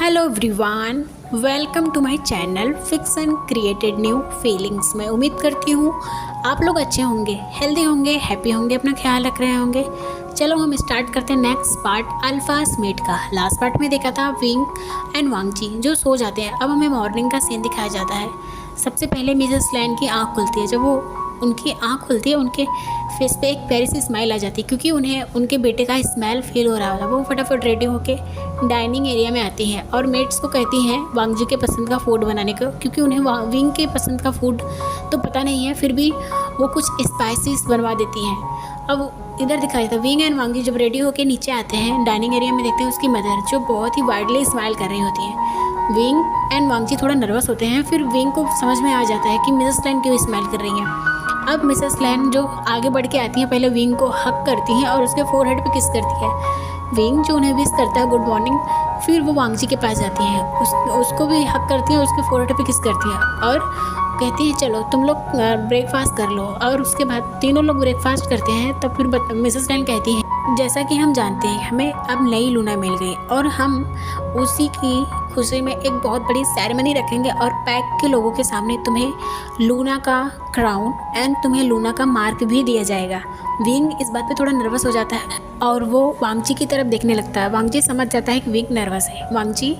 Hello everyone, welcome to my channel fiction created new feelings. मैं उम्मीद करती हूँ आप लोग अच्छे होंगे, हेल्दी होंगे, हैप्पी होंगे, अपना ख्याल रख रहे होंगे। चलो हम स्टार्ट करते हैं नेक्स्ट पार्ट अल्फास मेट का। लास्ट पार्ट में देखा था विंग एंड वांगजी जो सो जाते हैं। अब हमें मॉर्निंग का सीन दिखाया जाता है। सबसे पहले मिसेस लैन की आँख खुलती है। जब वो उनकी आँख खुलती है उनके फेस पे एक प्यारी सी स्माइल आ जाती है क्योंकि उन्हें उनके बेटे का स्मेल फील हो रहा होता है। वो फटाफट रेडी होके डाइनिंग एरिया में आती हैं और मेट्स को कहती हैं वांगजी के पसंद का फूड बनाने को, क्योंकि उन्हें विंग के पसंद का फूड तो पता नहीं है, फिर भी वो कुछ स्पाइसीज बनवा देती हैं। अब इधर दिखाई था विंग एंड वांगजी जब रेडी होके नीचे आते हैं डाइनिंग एरिया में, देखते हैं उसकी मदर जो बहुत ही वाइडली स्माइल कर रही होती है। विंग एंड वांगजी थोड़ा नर्वस होते हैं। फिर विंग को समझ में आ जाता है कि मिसेस लैन क्यों स्माइल कर रही हैं। अब मिसेस लैन जो आगे बढ़ के आती हैं, पहले विंग को हक करती हैं और उसके फोरहेड पे किस करती है। विंग जो उन्हें विश करता है गुड मॉर्निंग, फिर वो वांगजी के पास जाती हैं, उसको भी हक करती हैं और उसके फोरहेड पे किस करती है और कहती हैं चलो तुम लोग ब्रेकफास्ट कर लो। और उसके बाद तीनों लोग ब्रेकफास्ट करते हैं। तब फिर मिसेस लैन कहती हैं जैसा कि हम जानते हैं हमें अब नई लूना मिल गई और हम उसी की खुशी में एक बहुत बड़ी सेरेमनी रखेंगे और पैक के लोगों के सामने तुम्हें लूना का क्राउन एंड तुम्हें लूना का मार्क भी दिया जाएगा। विंग इस बात पे थोड़ा नर्वस हो जाता है और वो वांगजी की तरफ देखने लगता है। वांगजी समझ जाता है कि विंग नर्वस है। वांगजी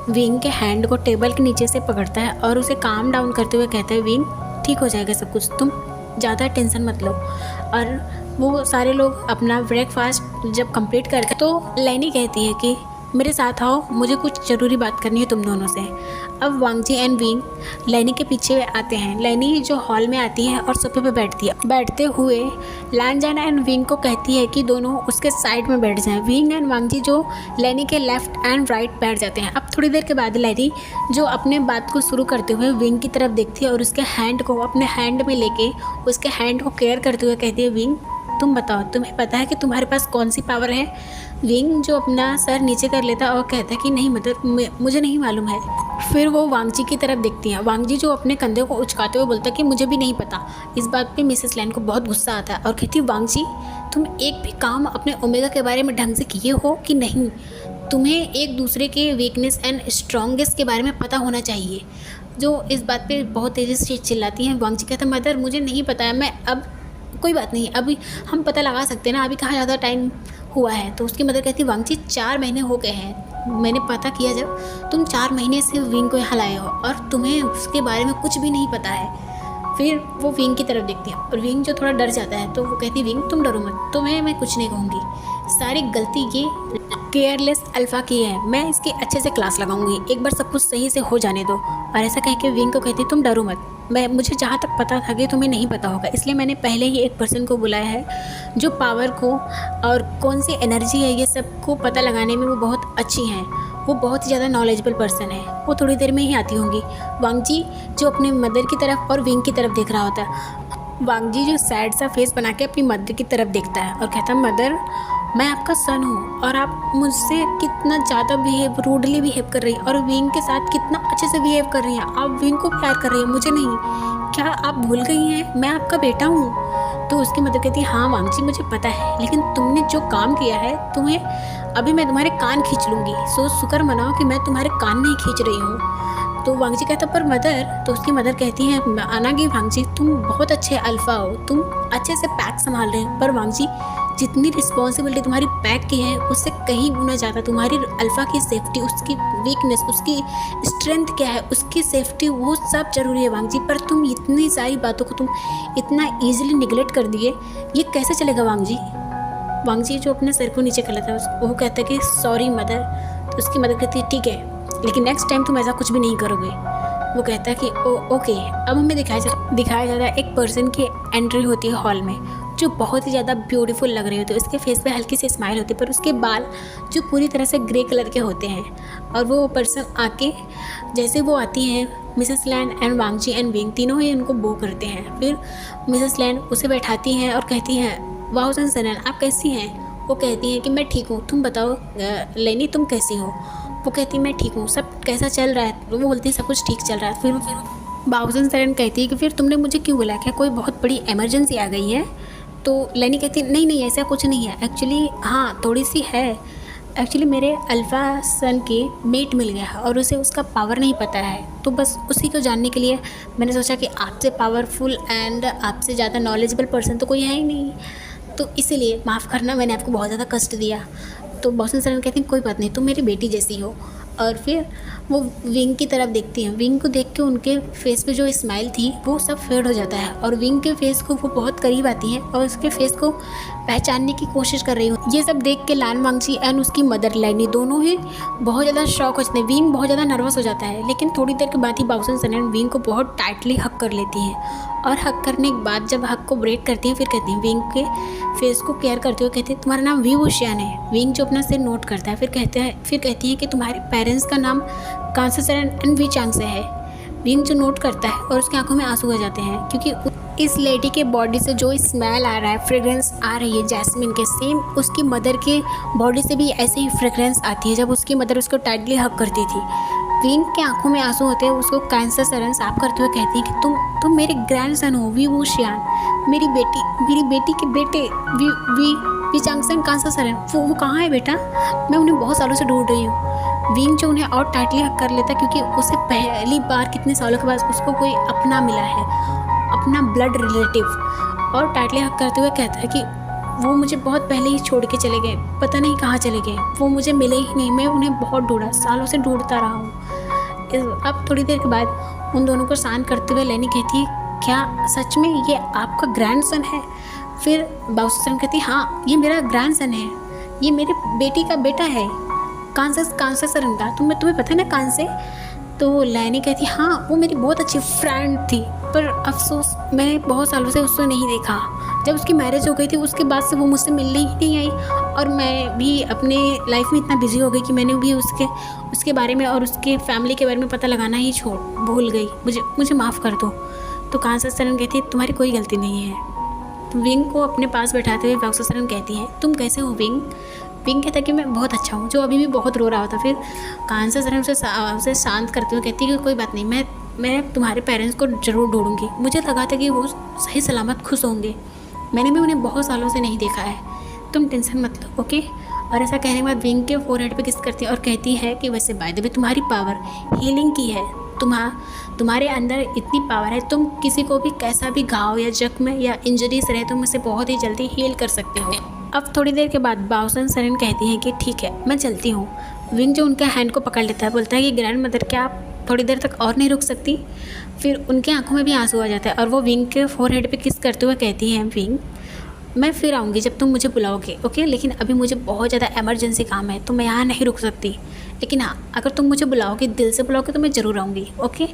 विंग के हैंड को टेबल के नीचे से पकड़ता है और उसे काम डाउन करते हुए कहता है विंग ठीक हो जाएगा सब कुछ, तुम ज़्यादा टेंशन मत लो। और वो सारे लोग अपना ब्रेकफास्ट जब कंप्लीट करते तो लैनी कहती है कि मेरे साथ आओ, मुझे कुछ ज़रूरी बात करनी है तुम दोनों से। अब वांगजी एंड विंग लैनी के पीछे आते हैं। लैनी जो हॉल में आती है और सोफे पे बैठती है। बैठते हुए लैनजान एंड विंग को कहती है कि दोनों उसके साइड में बैठ जाएं। विंग एंड वांगजी जो लैनी के लेफ्ट एंड राइट बैठ जाते हैं। अब थोड़ी देर के बाद लैनी जो अपने बात को शुरू करते हुए विंग की तरफ देखती है और उसके हैंड को अपने हैंड में लेके उसके हैंड को केयर करते हुए कहती है विंग तुम बताओ, तुम्हें पता है कि तुम्हारे पास कौन सी पावर है। विंग जो अपना सर नीचे कर लेता और कहता है कि नहीं मतलब मुझे नहीं मालूम है। फिर वो वांगजी की तरफ देखती हैं। वांगजी जो अपने कंधे को उचकाते हुए बोलता है कि मुझे भी नहीं पता। इस बात पे मिसेस लैन को बहुत गुस्सा आता है और कहती है वांगजी तुम एक भी काम अपने ओमेगा के बारे में ढंग से किए हो कि नहीं। तुम्हें एक दूसरे के वीकनेस एंड स्ट्रॉन्गेस्ट के बारे में पता होना चाहिए। जो इस बात पर बहुत तेज़ी से चिल्लाती हैं। वांगजी कहता है मदर मुझे नहीं पता है, मैं अब कोई बात नहीं, अभी हम पता लगा सकते हैं ना, अभी कहाँ ज़्यादा टाइम हुआ है। तो उसकी मदर कहती है वांगजी 4 महीने हो गए हैं, मैंने पता किया जब तुम 4 महीने से विंग को यहाँ लाए हो और तुम्हें उसके बारे में कुछ भी नहीं पता है। फिर वो विंग की तरफ देखती है और विंग जो थोड़ा डर जाता है तो वो कहती है विंग तुम डरो मत, तुम्हें मैं कुछ नहीं कहूँगी। सारी गलती ये केयरलेस अल्फ़ा की है, मैं इसकी अच्छे से क्लास लगाऊंगी, एक बार सब कुछ सही से हो जाने दो। और ऐसा कह के विंग को कहती तुम डरो मत, मुझे जहाँ तक पता था कि तुम्हें नहीं पता होगा, इसलिए मैंने पहले ही एक पर्सन को बुलाया है जो पावर को और कौन सी एनर्जी है ये सब को पता लगाने में वो बहुत अच्छी हैं। वो बहुत ही ज़्यादा नॉलेजेबल पर्सन है, वो थोड़ी देर में ही आती होंगी। वांगजी जो अपने मदर की तरफ और विंग की तरफ देख रहा होता है। वांगजी जो सैड सा फेस बना के अपनी मदर की तरफ देखता है और कहता है मदर मैं आपका सन हूँ और आप मुझसे कितना ज़्यादा रूडली बिहेव कर रही हैं और विंग के साथ कितना अच्छे से बिहेव कर रही हैं। आप विंग को प्यार कर रही हैं, मुझे नहीं। क्या आप भूल गई हैं मैं आपका बेटा हूँ। तो उसकी मदर कहती है हाँ वांगजी मुझे पता है, लेकिन तुमने जो काम किया है तुम्हें अभी मैं तुम्हारे कान खींच लूँगी, सो शुक्र मनाओ कि मैं तुम्हारे कान नहीं खींच रही हूँ। तो वांगजी कहता पर मदर, तो उसकी मदर कहती है अनागी वांगजी तुम बहुत अच्छे अल्फ़ा हो, तुम अच्छे से पैक संभाल रहे हो, पर वांगजी जितनी रिस्पॉन्सिबिलिटी तुम्हारी पैक की है उससे कहीं गुना ज़्यादा तुम्हारी अल्फ़ा की सेफ्टी, उसकी वीकनेस, उसकी स्ट्रेंथ क्या है, उसकी सेफ्टी, वो सब ज़रूरी है वांगजी। पर तुम इतनी सारी बातों को तुम इतना ईजिली निगलेक्ट कर दिए, ये कैसे चलेगा वांगजी। वांगजी जो अपने सर को नीचे कर लेता है वो कहता है कि सॉरी मदर। तो उसकी मदर कहती है ठीक है, लेकिन नेक्स्ट टाइम तुम ऐसा कुछ भी नहीं करोगे। वो कहता है कि ओके। अब हमें दिखाया जाता है एक पर्सन की एंट्री होती है हॉल में जो बहुत ही ज़्यादा ब्यूटीफुल लग रही होती है। उसके फेस पे हल्की सी स्माइल होती है पर उसके बाल जो पूरी तरह से ग्रे कलर के होते हैं। और वो पर्सन आके जैसे वो आती हैं Mrs Lan and Wangji and Wing तीनों ही उनको बो करते हैं। फिर मिसेस लैन उसे बैठाती हैं और कहती हैं वाह सनन आप कैसी हैं। वो कहती हैं कि मैं ठीक हूँ, तुम बताओ लैनी तुम कैसी हो। वो कहती है मैं ठीक हूँ, सब कैसा चल रहा है। वो बोलती है सब कुछ ठीक चल रहा है। फिर बाउजन सरन कहती है कि फिर तुमने मुझे क्यों बुलाया, क्या कोई बहुत बड़ी इमरजेंसी आ गई है। तो लैनी कहती है नहीं नहीं ऐसा कुछ नहीं है, एक्चुअली हाँ थोड़ी सी है। एक्चुअली मेरे अल्फ़ा सन की मेट मिल गया है और उसे उसका पावर नहीं पता है, तो बस उसी को जानने के लिए मैंने सोचा कि आपसे पावरफुल एंड आपसे ज़्यादा नॉलेजेबल पर्सन तो कोई है ही नहीं, तो इसीलिए माफ़ करना, मैंने आपको बहुत ज़्यादा कष्ट दिया। तो बॉसन सर कहते हैं कोई बात नहीं, तुम मेरी बेटी जैसी हो। और फिर वो विंग की तरफ देखती हैं। विंग को देख के उनके फेस पे जो स्माइल थी वो सब फेड हो जाता है और विंग के फेस को वो बहुत करीब आती हैं और उसके फेस को पहचानने की कोशिश कर रही हूँ। ये सब देख के लान वांगची एंड उसकी मदर लैनी दोनों ही बहुत ज़्यादा शॉक हो जाते हैं। विंग बहुत ज़्यादा नर्वस हो जाता है, लेकिन थोड़ी देर के बाद ही बाउसन सनन विंग को बहुत टाइटली हक कर लेती हैं और हक करने के बाद जब हक को ब्रेक करती हैं फिर कहती हैं, विंग के फेस को केयर करते हुए कहती है तुम्हारा नाम वी वुशियान है। विंग जो अपना सिर नोट करता है फिर कहती है कि तुम्हारे पेरेंट्स का नाम कांसा सरन एंड वी चांग से है। विंग जो नोट करता है और उसकी आंखों में आंसू आ जाते हैं क्योंकि इस लेडी के बॉडी से जो स्मेल आ रहा है, फ्रेग्रेंस आ रही है जैस्मिन के, सेम उसकी मदर के बॉडी से भी ऐसे ही फ्रेग्रेंस आती है जब उसकी मदर उसको टाइटली हक करती थी। विंग के आंखों में आंसू होते हैं, उसको कांसा सरन साफ करते हुए कहती है कि तुम मेरे ग्रैंडसन हो, वी वुशियान, मेरी बेटी के बेटे वी चांगसन कांसा सरन। वो कहाँ है बेटा, मैं उन्हें बहुत सालों से ढूंढ रही हूँ। विंग जो उन्हें और टाइटली हक कर लेता क्योंकि उसे पहली बार कितने सालों के बाद उसको कोई अपना मिला है, अपना ब्लड रिलेटिव, और टाइटली हक करते हुए कहता है कि वो मुझे बहुत पहले ही छोड़ के चले गए, पता नहीं कहाँ चले गए, वो मुझे मिले ही नहीं, मैं उन्हें बहुत ढूंढा, सालों से ढूंढता रहा हूँ। अब थोड़ी देर के बाद उन दोनों को शांत करते हुए लैनी कहती है क्या सच में ये आपका ग्रैंडसन है? फिर बाउसन कहती है हाँ ये मेरा ग्रैंडसन है, ये मेरी बेटी का बेटा है कांसा सरन का, तुम्हें पता है ना कांसे? तो लैनी कहती हाँ वो मेरी बहुत अच्छी फ्रेंड थी, पर अफसोस मैंने बहुत सालों से उसको नहीं देखा। जब उसकी मैरिज हो गई थी उसके बाद से वो मुझसे मिलने ही नहीं आई और मैं भी अपने लाइफ में इतना बिजी हो गई कि मैंने भी उसके बारे में और उसके फैमिली के बारे में पता लगाना ही भूल गई, मुझे माफ़ कर दो। तो कांसा सरन कहती है तुम्हारी कोई गलती नहीं है। तो विंग को अपने पास बैठाते हुए कांसा सरन कहती है तुम कैसे हो विंग? विंग कहता है कि मैं बहुत अच्छा हूँ, जो अभी भी बहुत रो रहा होता। फिर कांसा सरन उसे शांत करते हुए कहती है कि कोई बात नहीं, मैं तुम्हारे पेरेंट्स को ज़रूर ढूंढूंगी, मुझे लगा था कि वो सही सलामत खुश होंगे, मैंने भी उन्हें बहुत सालों से नहीं देखा है, तुम टेंशन मत लो ओके। और ऐसा कहने के बाद विंग के फोरहेड पे किस करती है और कहती है कि वैसे बाय द वे तुम्हारी पावर हीलिंग की है, तुम्हारे अंदर इतनी पावर है, तुम किसी को भी कैसा भी घाव या जख्म या इंजरीज रहे तुम उसे बहुत ही जल्दी हील कर सकते हो। अब थोड़ी देर के बाद बाउसन सरन कहती हैं कि ठीक है मैं चलती हूँ। विंग जो उनके हैंड को पकड़ लेता है बोलता है कि ग्रैंड मदर क्या आप थोड़ी देर तक और नहीं रुक सकती? फिर उनके आंखों में भी आंसू आ जाता है और वो विंग के फोरहेड पे किस करते हुए कहती हैं विंग मैं फिर आऊँगी जब तुम मुझे बुलाओगे ओके, लेकिन अभी मुझे बहुत ज़्यादा इमरजेंसी काम है तो मैं यहाँ नहीं रुक सकती, लेकिन हाँ अगर तुम मुझे बुलाओगे, दिल से बुलाओगे तो मैं ज़रूर आऊँगी ओके।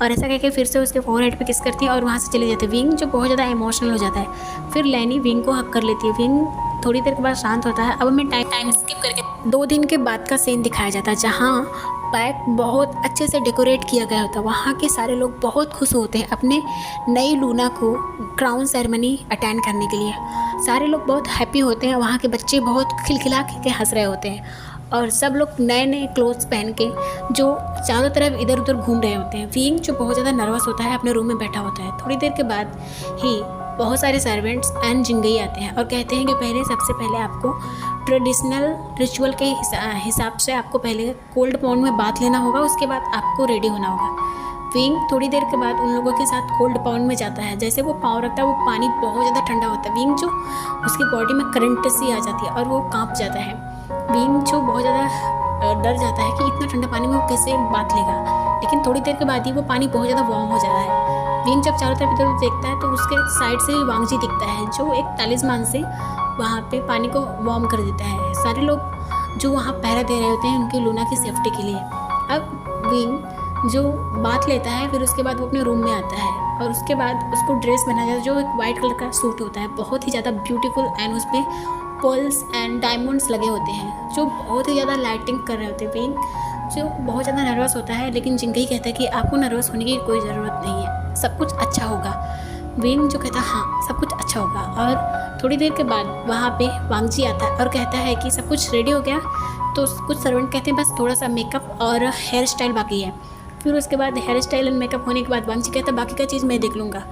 और ऐसा कहकर फिर से उसके फोरहेड पे किस करती है और वहाँ से चली जाती है। विंग जो बहुत ज़्यादा इमोशनल हो जाता है। फिर लैनी विंग को हक कर लेती है। विंग थोड़ी देर के बाद शांत होता है। अब हमें टाइम स्किप करके 2 दिन के बाद का सीन दिखाया जाता है जहाँ बैक बहुत अच्छे से डेकोरेट किया गया होता है। वहाँ के सारे लोग बहुत खुश होते हैं अपने नई लूना को क्राउन सेरेमनी अटेंड करने के लिए। सारे लोग बहुत हैप्पी होते हैं, वहाँ के बच्चे बहुत खिलखिला के हंस रहे होते हैं और सब लोग नए नए क्लोथ्स पहन के जो चारों तरफ इधर उधर घूम रहे होते हैं। विंग जो बहुत ज़्यादा नर्वस होता है अपने रूम में बैठा होता है। थोड़ी देर के बाद ही बहुत सारे सर्वेंट्स एंड जिंगई आते हैं और कहते हैं कि सबसे पहले आपको ट्रेडिशनल रिचुअल के हिसाब से आपको पहले कोल्ड पॉन्ड में बाथ लेना होगा, उसके बाद आपको रेडी होना होगा। विंग थोड़ी देर के बाद उन लोगों के साथ कोल्ड पॉन्ड में जाता है। जैसे वो पाँव रखता है वो पानी बहुत ज़्यादा ठंडा होता है। विंग जो उसकी बॉडी में करंट सी आ जाती है और वो काँप जाता है। विंग जो बहुत ज़्यादा डर जाता है कि इतना ठंडा पानी में वो कैसे बात लेगा, लेकिन थोड़ी देर के बाद ही वो पानी बहुत ज़्यादा वार्म हो जाता है। विंग जब चारों तरफ इधर देखता है तो उसके साइड से वांगजी दिखता है जो एक तालिस्मान से वहाँ पे पानी को वार्म कर देता है। सारे लोग जो वहाँ पहरा दे रहे होते हैं उनकी लूना की सेफ्टी के लिए। अब विंग जो बात लेता है फिर उसके बाद वो अपने रूम में आता है और उसके बाद उसको ड्रेस पहना जाता है जो एक वाइट कलर का सूट होता है, बहुत ही ज़्यादा ब्यूटीफुल एंड उस पर पर्ल्स एंड डायमंड्स लगे होते हैं जो बहुत ही ज़्यादा लाइटिंग कर रहे होते हैं। विंग जो बहुत ज़्यादा नर्वस होता है लेकिन जिंगई कहता है कि आपको नर्वस होने की कोई ज़रूरत नहीं है, सब कुछ अच्छा होगा। विंग जो कहता है हाँ सब कुछ अच्छा होगा। और थोड़ी देर के बाद वहाँ पे वांगजी आता है और कहता है कि सब कुछ रेडी हो गया। तो कुछ सर्वेंट कहते हैं बस थोड़ा सा मेकअप और हेयर स्टाइल बाकी है। फिर उसके बाद हेयर स्टाइल एंड मेकअप होने के बाद वांगजी कहता है बाकी का चीज़ मैं देख लूँगा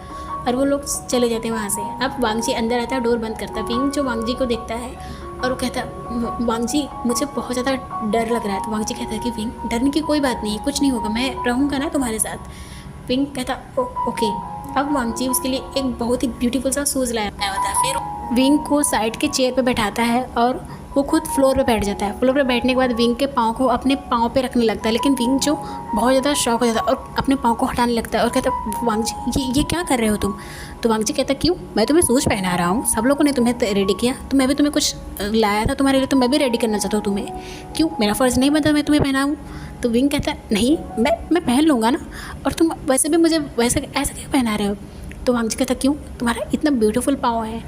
और वो लोग चले जाते हैं वहाँ से। अब वांगजी अंदर आता है, डोर बंद करता है। विंग जो वांगजी को देखता है और वो कहता है वांग जी मुझे बहुत ज़्यादा डर लग रहा है। तो वांग जी कहता है कि विंग डरने की कोई बात नहीं है, कुछ नहीं होगा, मैं रहूँगा ना तुम्हारे साथ। विंग कहता ओके। अब वांग जी उसके लिए एक बहुत ही ब्यूटीफुल सा शूज़ लाया होता है। फिर विंग को साइड के चेयर पे बैठाता है और वो खुद फ्लोर पे बैठ जाता है। फ्लोर पे बैठने के बाद विंग के पाँव को अपने पाँव पे रखने लगता है, लेकिन विंग जो बहुत ज़्यादा शॉक हो जाता है और अपने पाँव को हटाने लगता है और कहता है वांग जी ये क्या कर रहे हो तुम। तो वांग जी कहता है क्यों, मैं तुम्हें शूज़ पहना रहा हूँ, सब लोगों ने तुम्हें रेडी किया तो मैं भी तुम्हें कुछ लाया था तुम्हारे लिए, तो मैं भी रेडी करना चाहता हूँ तुम्हें, क्यों मेरा फ़र्ज़ नहीं बनता मैं तुम्हें पहनाऊँ। तो विंग कहता है नहीं मैं पहन लूँगा ना, और तुम वैसे भी मुझे वैसे ऐसा क्यों पहना रहे हो। तो वांग जी कहता क्यों, तुम्हारा इतना ब्यूटीफुल पाँव है।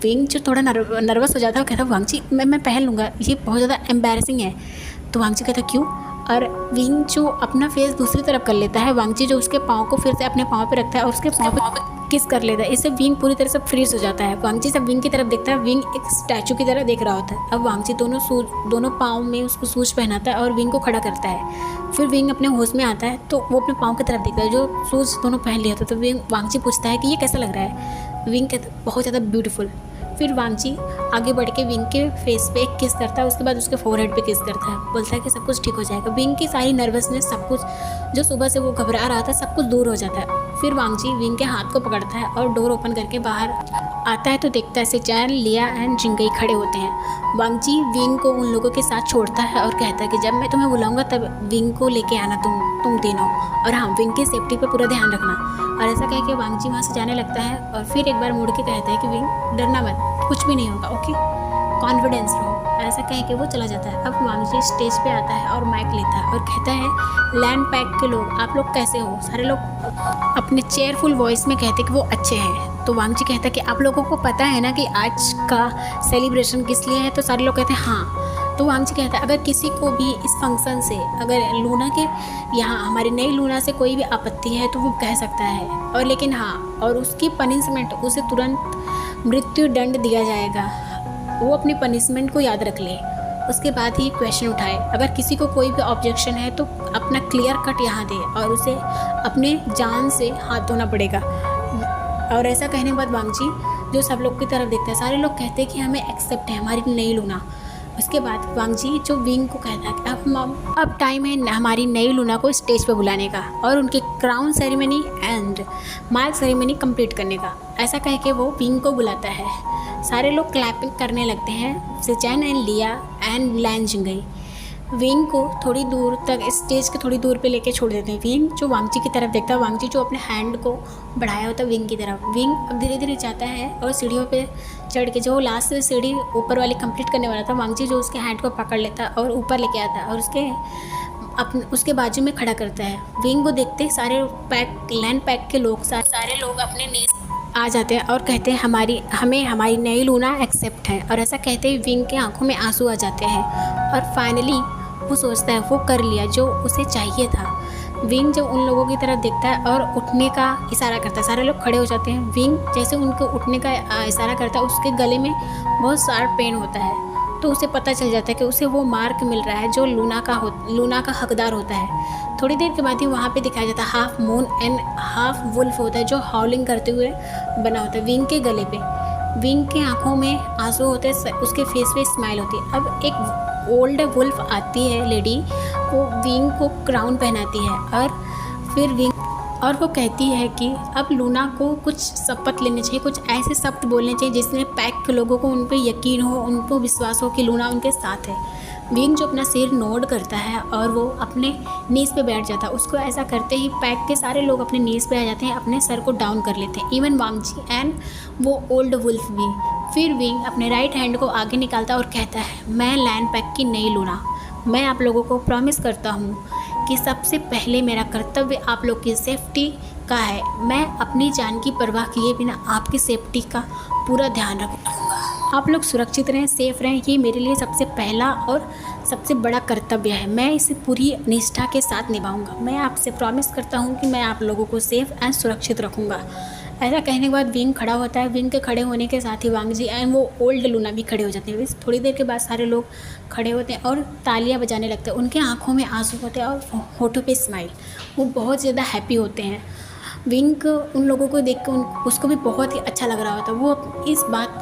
विंग जो थोड़ा नर्वस हो जाता है, वो कहता वांग जी मैं पहन लूँगा, ये बहुत ज़्यादा एम्बैरेसिंग है। तो वांग जी कहता क्यों, और विंग जो अपना फेस दूसरी तरफ कर लेता है, वांग जी जो उसके पाँव को फिर से अपने पाँव पे रखता है और उसके पाँव पे किस कर लेता है। इससे विंग पूरी तरह से फ्रीज हो जाता है। वांग जी जब विंग की तरफ देखता है, विंग एक स्टैचू की तरह देख रहा होता है। अब वांग जी दोनों पाँव में उसको शूज़ पहनाता है और विंग को खड़ा करता है। फिर विंग अपने होश में आता है तो वो अपने पाँव की तरफ देखता है जो शूज़ दोनों पहन लिया था। तो वांग जी पूछता है कि ये कैसा लग रहा है। विंग कहता है बहुत ज़्यादा ब्यूटीफुल। फिर वांग जी आगे बढ़ के विंग के फेस पे एक किस करता है, उसके बाद उसके फोरहेड पे किस करता है, बोलता है कि सब कुछ ठीक हो जाएगा। विंग की सारी नर्वसनेस, सब कुछ जो सुबह से वो घबरा रहा था, सब कुछ दूर हो जाता है। फिर वांग जी विंग के हाथ को पकड़ता है और डोर ओपन करके बाहर आता है तो देखता है सेचैन, लिया एंड जिंगई खड़े होते हैं। वांग जी विंग को उन लोगों के साथ छोड़ता है और कहता है कि जब मैं तुम्हें बुलाऊंगा तब विंग को लेके आना तुम तीनों, और हाँ विंग की सेफ्टी पे पूरा ध्यान रखना। और ऐसा कह के वांग जी वहाँ से जाने लगता है और फिर एक बार मुड़ के कहता है कि विंग डरना मत, कुछ भी नहीं होगा, ओके, कॉन्फिडेंस रहो। ऐसा कह के वो चला जाता है। अब वांग जी स्टेज पे आता है और माइक लेता है और कहता है लैंड पैक के लोग आप लोग कैसे हो। सारे लोग अपने चेयरफुल वॉइस में कहते कि वो अच्छे हैं। तो वांग जी कहता है कि आप लोगों को पता है ना कि आज का सेलिब्रेशन किस लिए है। तो सारे लोग कहते हैं हाँ। तो वांग जी कहता है अगर किसी को भी इस फंक्शन से, अगर लूना के यहाँ हमारी नई लूना से कोई भी आपत्ति है तो वो कह सकता है, और लेकिन हाँ, और उसकी पनिशमेंट, उसे तुरंत मृत्यु दंड दिया जाएगा। वो अपनी पनिशमेंट को याद रख ले, उसके बाद ही क्वेश्चन उठाए। अगर किसी को कोई भी ऑब्जेक्शन है तो अपना क्लियर कट यहाँ दे और उसे अपने जान से हाथ धोना पड़ेगा। और ऐसा कहने के बाद वांग जी जो सब लोग की तरफ देखता है, सारे लोग कहते हैं कि हमें एक्सेप्ट है हमारी नई लूना। उसके बाद वांग जी जो विंग को कहता है कि अब टाइम है हमारी नई लूना को स्टेज पर बुलाने का और उनकी crown ceremony and mark ceremony complete करने का। ऐसा कह के वो विंग को बुलाता है। सारे लोग क्लैपिंग करने लगते हैं। सेचैन एंड लिया एंड लैन जिंगई विंग को थोड़ी दूर तक, स्टेज के थोड़ी दूर पे लेके छोड़ देते हैं। विंग जो वांग जी की तरफ देखता है, वांग जी जो अपने हैंड को बढ़ाया होता है विंग की तरफ। विंग अब धीरे धीरे जाता है और सीढ़ियों पे चढ़ के, जो लास्ट सीढ़ी ऊपर वाली कंप्लीट करने वाला था, वांग जी जो उसके हैंड को पकड़ लेता है और ऊपर लेके आता है और उसके बाजू में खड़ा करता है। विंग को देखते सारे लैंड पैक के लोग, सारे लोग अपने नीज आ जाते हैं और कहते हैं हमें हमारी नई लूना एक्सेप्ट है। और ऐसा कहते ही विंग के आंखों में आंसू आ जाते हैं और फाइनली वो सोचता है वो कर लिया जो उसे चाहिए था। विंग जब उन लोगों की तरफ देखता है और उठने का इशारा करता है, सारे लोग खड़े हो जाते हैं। विंग जैसे उनको उठने का इशारा करता है, उसके गले में बहुत शार्प पेन होता है। तो उसे पता चल जाता है कि उसे वो मार्क मिल रहा है जो लूना का हकदार होता है। थोड़ी देर के बाद ही वहाँ पे दिखाया जाता है half moon and half wolf होता है जो हाउलिंग करते हुए बना होता है विंग के गले पे। विंग के आंखों में आंसू होते हैं, उसके फेस पे स्माइल होती है। अब एक ओल्ड वुल्फ आती है लेडी, वो विंग को क्राउन पहनाती है और फिर विंग और वो कहती है कि अब लूना को कुछ शपथ लेने चाहिए, कुछ ऐसे शब्द बोलने चाहिए जिसमें पैक के लोगों को उन पर यकीन हो, उनको विश्वास हो कि लूना उनके साथ है। विंग जो अपना सिर नोड करता है और वो अपने नीज़ पे बैठ जाता है। उसको ऐसा करते ही पैक के सारे लोग अपने नीज़ पे आ जाते हैं, अपने सर को डाउन कर लेते हैं, इवन वांग जी एंड वो ओल्ड वुल्फ भी। फिर विंग अपने राइट हैंड को आगे निकालता है और कहता है मैं लैंड पैक की नई लूना, मैं आप लोगों को प्रॉमिस करता हूँ कि सबसे पहले मेरा कर्तव्य आप लोग की सेफ्टी का है। मैं अपनी जान की परवाह किए बिना आपकी सेफ्टी का पूरा ध्यान रखूँगा। आप लोग सुरक्षित रहें, सेफ़ रहें, ये मेरे लिए सबसे पहला और सबसे बड़ा कर्तव्य है। मैं इसे पूरी निष्ठा के साथ निभाऊंगा। मैं आपसे प्रॉमिस करता हूँ कि मैं आप लोगों को सेफ़ एंड सुरक्षित रखूँगा। ऐसा कहने के बाद विंग खड़ा होता है। विंग के खड़े होने के साथ ही वांग जी एंड वो ओल्ड लूना भी खड़े हो जाते हैं। थोड़ी देर के बाद सारे लोग खड़े होते हैं और तालियां बजाने लगते हैं। उनके आंखों में आंसू होते हैं और होठों पे स्माइल, वो बहुत ज़्यादा हैप्पी होते हैं। विंग उन लोगों को देख के उसको भी बहुत ही अच्छा लग रहा होता। वो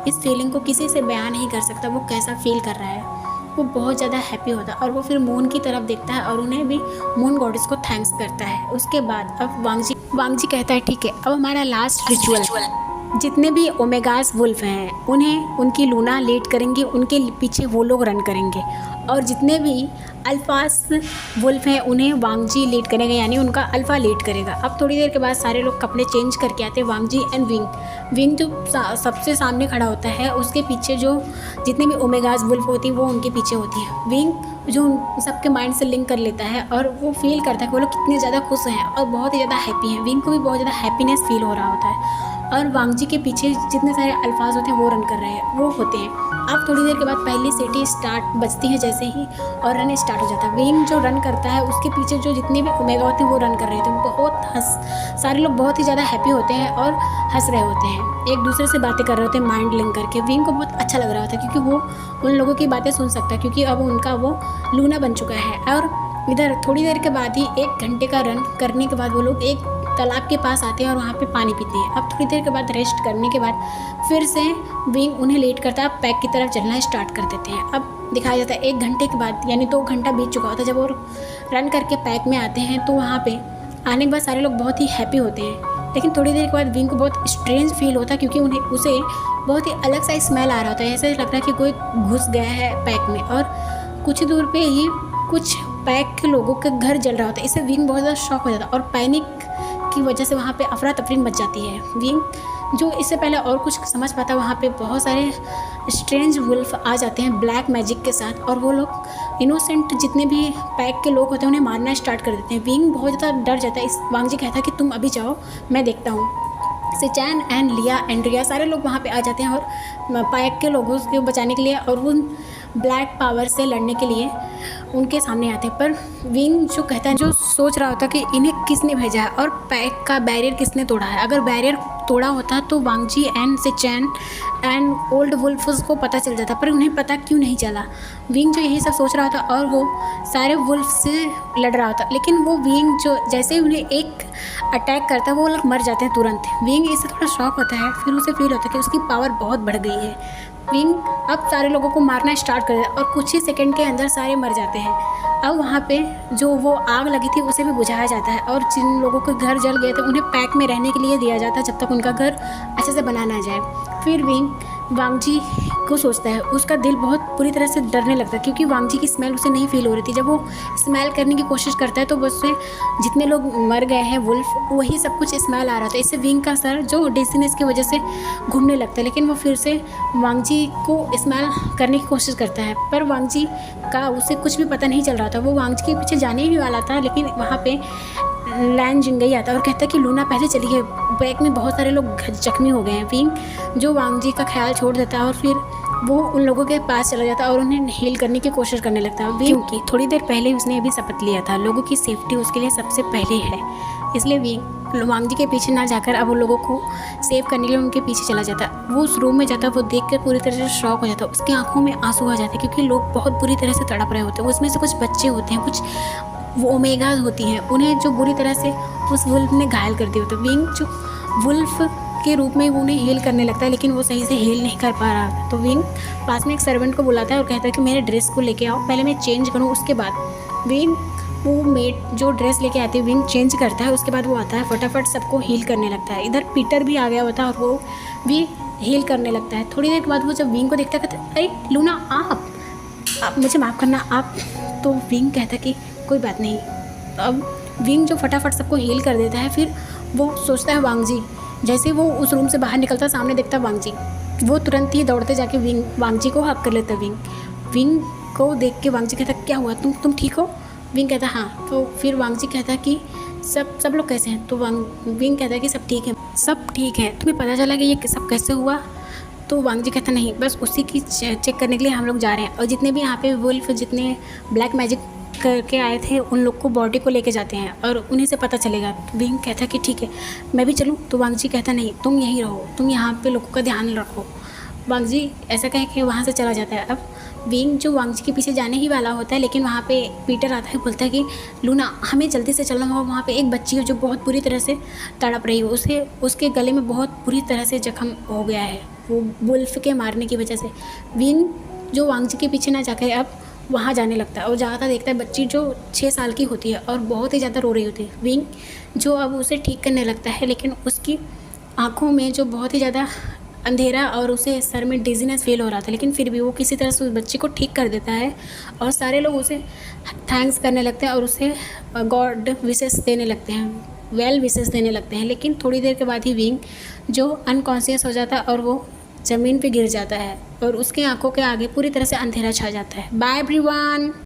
इस फीलिंग को किसी से बयान नहीं कर सकता, वो कैसा फील कर रहा है। वो बहुत ज़्यादा हैप्पी होता है और वो फिर मून की तरफ देखता है और उन्हें भी मून गॉडेस को थैंक्स करता है। उसके बाद अब वांग जी कहता है ठीक है, अब हमारा लास्ट रिचुअल, जितने भी ओमेगास वुल्फ हैं उन्हें उनकी लूना लीड करेंगी, उनके पीछे वो लोग रन करेंगे, और जितने भी अल्फास वुल्फ हैं उन्हें वांग जी लीड करेंगे, यानी उनका अल्फ़ा लीड करेगा। अब थोड़ी देर के बाद सारे लोग कपड़े चेंज करके आते हैं। वांग जी एंड विंग जो सबसे सामने खड़ा होता है, उसके पीछे जो जितने भी ओमेगास वुल्फ होती है वो उनके पीछे होती है। विंग जो सबके माइंड से लिंक कर लेता है और वो फील करता है कि वो लोग कितने ज़्यादा खुश हैं और बहुत ही ज़्यादा हैप्पी हैं। विंग को भी बहुत ज़्यादा हैप्पीनेस फील हो रहा होता है और वांग जी के पीछे जितने सारे अल्फाज होते हैं वो रन कर रहे हैं, वो होते हैं। अब थोड़ी देर के बाद पहली सीटी स्टार्ट बजती है जैसे ही, और रन स्टार्ट हो जाता है। विंग जो रन करता है उसके पीछे जो जितने भी ओमेगा होते हैं वो रन कर रहे थे। सारे लोग बहुत ही ज़्यादा हैप्पी होते हैं और हंस रहे होते हैं, एक दूसरे से बातें कर रहे होते हैं माइंड लिंक करके। विंग को बहुत अच्छा लग रहा होता है क्योंकि वो उन लोगों की बातें सुन सकता है, क्योंकि अब उनका वो लूना बन चुका है। और इधर थोड़ी देर के बाद ही 1 घंटे का रन करने के बाद वो लोग एक तालाब के पास आते हैं और वहाँ पे पानी पीते हैं। अब थोड़ी देर के बाद रेस्ट करने के बाद फिर से विंग उन्हें लेट करता है, पैक की तरफ चलना स्टार्ट कर देते हैं। अब दिखाया जाता है 1 घंटे के बाद, यानी 2 घंटा बीत चुका होता है, जब वो रन करके पैक में आते हैं तो वहाँ पे आने के बाद सारे लोग बहुत ही हैप्पी होते हैं। लेकिन थोड़ी देर के बाद विंग को बहुत स्ट्रेंज फील होता है क्योंकि उसे बहुत ही अलग सा स्मेल आ रहा होता है। ऐसा लग रहा है कि कोई घुस गया है पैक में, और कुछ दूर पे ही कुछ पैक के लोगों के घर जल रहा होता है। इससे विंग बहुत ज़्यादा शॉक हो जाता है और पैनिक की वजह से वहाँ पे अफरा तफरी मच जाती है। विंग जो इससे पहले और कुछ समझ पाता, वहाँ पे बहुत सारे स्ट्रेंज वुल्फ आ जाते हैं ब्लैक मैजिक के साथ, और वो लोग इनोसेंट जितने भी पैक के लोग होते हैं उन्हें मारना स्टार्ट कर देते हैं। विंग बहुत ज़्यादा डर जाता है। वांग जी कहता है कि तुम अभी जाओ, मैं देखता हूँ। सेचैन एंड लिया एंड रिया सारे लोग वहाँ पे आ जाते हैं और पैक के लोगों को बचाने के लिए और उन ब्लैक पावर से लड़ने के लिए उनके सामने आते हैं। पर विंग जो कहता है, जो सोच रहा होता है कि इन्हें किसने भेजा है और पैक का बैरियर किसने तोड़ा है। अगर बैरियर तोड़ा होता तो वांग जी एंड सेचैन एंड ओल्ड वुल्फ्स को पता चल जाता, पर उन्हें पता क्यों नहीं चला। विंग जो यही सब सोच रहा था और वो सारे वुल्फ से लड़ रहा था, लेकिन वो विंग जो जैसे ही उन्हें एक अटैक करता है वो लोग मर जाते हैं तुरंत। विंग इससे थोड़ा शॉक होता है, फिर उसे फील होता है कि उसकी पावर बहुत बढ़ गई है। विंग अब सारे लोगों को मारना स्टार्ट कर देता है और कुछ ही सेकंड के अंदर सारे मर जाते हैं। अब वहाँ पे जो वो आग लगी थी उसे भी बुझाया जाता है, और जिन लोगों के घर जल गए थे उन्हें पैक में रहने के लिए दिया जाता है जब तक उनका घर अच्छे से बना ना जाए। फिर विंग वांग जी को सोचता है, उसका दिल बहुत पूरी तरह से डरने लगता है क्योंकि वांग जी की स्मेल उसे नहीं फील हो रही थी। जब वो स्मेल करने की कोशिश करता है तो उससे जितने लोग मर गए हैं वुल्फ वही सब कुछ स्मेल आ रहा था। इससे विंग का सर जो डिजीनेस की वजह से घूमने लगता है, लेकिन वो फिर से वांग जी को स्मेल करने की कोशिश करता है, पर वांग जी का उसे कुछ भी पता नहीं चल रहा था। वो वांग जी के पीछे जाने ही वाला था, लेकिन वहाँ पे लैन जिंगई आता है और कहता है कि लूना पहले चलिए, बैग में बहुत सारे लोग जख्मी हो गए हैं। विंग जो वांग जी का ख्याल छोड़ देता है और फिर वो उन लोगों के पास चला जाता है और उन्हें हील करने की कोशिश करने लगता है। क्योंकि थोड़ी देर पहले उसने अभी शपथ लिया था, लोगों की सेफ्टी उसके लिए सबसे पहले है, इसलिए विंग वांग जी के पीछे ना जाकर अब उन लोगों को सेव करने के लिए उनके पीछे चला जाता है। वो उस रूम में जाता है, वो देख कर पूरी तरह से शॉक हो जाता है, उसकी आंखों में आंसू आ जाते हैं क्योंकि लोग बहुत बुरी तरह से तड़प रहे होते हैं। उसमें से कुछ बच्चे होते हैं, कुछ वो ओमेगाज होती हैं, उन्हें जो बुरी तरह से उस वुल्फ ने घायल कर दिया होता है। विंग जो वुल्फ के रूप में वो उन्हें हील करने लगता है, लेकिन वो सही से हील नहीं कर पा रहा था। तो विंग पास में एक सर्वेंट को बुलाता है और कहता है कि मेरे ड्रेस को लेके आओ, पहले मैं चेंज करूँ। उसके बाद विंग वो मेड जो ड्रेस लेके आती है विंग चेंज करता है, उसके बाद वो आता है फटाफट सबको हील करने लगता है। इधर पीटर भी आ गया होता है और वो भी हील करने लगता है। थोड़ी देर के बाद वो जब विंग को देखता है कहता है, अरे लूना आप मुझे माफ़ करना आप। तो विंग कहता है कि कोई बात नहीं। अब विंग जो फटाफट सबको हील कर देता है, फिर वो सोचता है वांग जी। जैसे वो उस रूम से बाहर निकलता है, सामने देखता है वांग जी, वो तुरंत ही दौड़ते जाके वांग जी को हक कर लेता है। विंग को देख के वांग जी कहता क्या हुआ, तुम ठीक हो? विंग कहता हाँ। तो फिर वांग जी कहता कि सब लोग कैसे हैं? तो विंग कहता है कि सब ठीक है, सब ठीक है। तुम्हें पता चला कि ये सब कैसे हुआ? तो वांग जी कहता नहीं, बस उसी की चेक करने के लिए हम लोग जा रहे हैं, और जितने भी यहाँ पे वुल्फ जितने ब्लैक मैजिक करके आए थे उन लोग को बॉडी को लेके जाते हैं और उन्हीं से पता चलेगा। तो विंग कहता कि ठीक है मैं भी चलूँ? तो वांग जी कहता नहीं, तुम यहीं रहो, तुम यहाँ पे लोगों का ध्यान रखो। वांग जी ऐसा कह के वहाँ से चला जाता है। अब विंग जो वांग जी के पीछे जाने ही वाला होता है, लेकिन वहाँ पे पीटर आता है, बोलता है कि लूना हमें जल्दी से चलना होगा। वहाँ पे एक बच्ची है जो बहुत बुरी तरह से तड़प रही है, उसे उसके गले में बहुत बुरी तरह से जख्म हो गया है वो वुल्फ के मारने की वजह से। विंग जो वांग जी के पीछे ना जाकर अब वहाँ जाने लगता है और जाता देखता है बच्ची जो 6 साल की होती है और बहुत ही ज़्यादा रो रही होती है। विंग जो अब उसे ठीक करने लगता है, लेकिन उसकी आँखों में जो बहुत ही ज़्यादा अंधेरा और उसे सर में डिजीनेस फील हो रहा था, लेकिन फिर भी वो किसी तरह से उस बच्चे को ठीक कर देता है और सारे लोग उसे थैंक्स करने लगते हैं और उसे गॉड विशेस देने लगते हैं, वेल विशेस देने लगते हैं। लेकिन थोड़ी देर के बाद ही विंग जो अनकॉन्शियस हो जाता है और वो ज़मीन पे गिर जाता है और उसकी आंखों के आगे पूरी तरह से अंधेरा छा जाता है। Bye everyone.